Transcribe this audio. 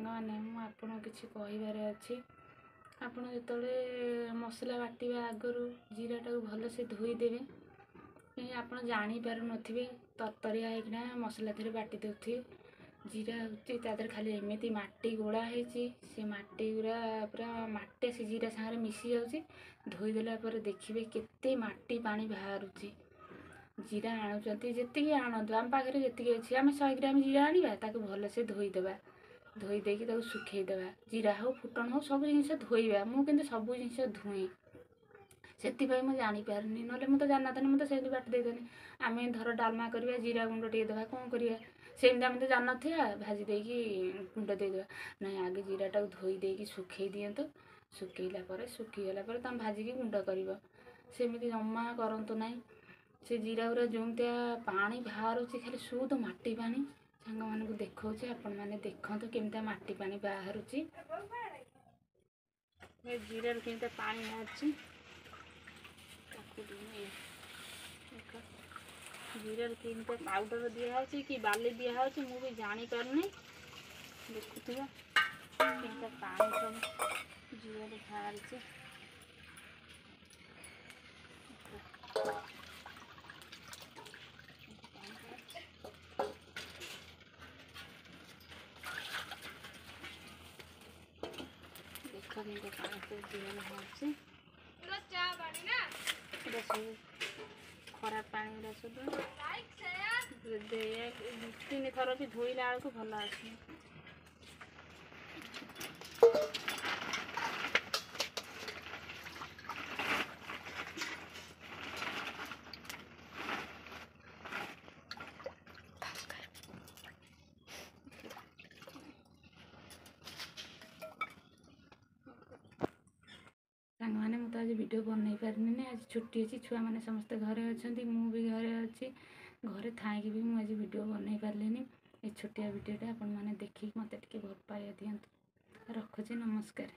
मैंने आपको किसी कहबार अच्छी आप जो मसला बाटिया आगु जीराटा भल से धोईदेवे कहीं आप जापार थे तरतरिया होना मसला थे बाटी दे जीरा हूँ खाली एमती माटी गोड़ा से माटी गुरा पूरा माटे से जीरा सागर मिसी जाऊँगी धोईदेला देखिए केते माटी पानी बाहर जीरा आणुंट जी आणतु आम पाखे जी अच्छी आम 100 ग्राम जीरा आना भल से धोईदेवा धोईदेक सुखेदेवा जीरा हो फुटण हो सब जिन धोइबा मुझे सब जिन धुए से मुझे जापारे ना मुझे जाना मुझे से बाटी देदेनि आम धर डालमा करवा जीरा गुंड टे देवा कौन करवा सेमती आम तो जान भाजी देकी गुंड देदेवा ना आगे जीराटा धोईदेक सुखे दिंतु सुखैला सुखीगला तुम भाजिकी गुंड कर सेमती जमा करतु ना से जीरा गुरा जमतिया पानी बाहर खाली शुद्ध माटी पानी सांग मानक देखा आपण मैंने देखते केमती माटी पानी बाहर जीरा केमती पानी बाहर जीरा केमती पाउडर दिखाई कि बाली दिखाई मुझे जापारनी देखुवा केमती पानी सब जीरा बाहर देखो पानी सब जीरा बाहर खराब पानी गुरा सब 2-3 थर भी धोईला बेलू भल आस सांग मैंने मुझे आज वीडियो बनई पारे आज छुट्टी अच्छी छुआ मैंने समस्ते घरे अच्छा मु भी घरे अच्छी घरे थी भी मुझे आज वीडियो बनई पारे ये छोटिया वीडियोटा आपण मैंने देखिए मत भल पाइबा दिंतु रखुची नमस्कार।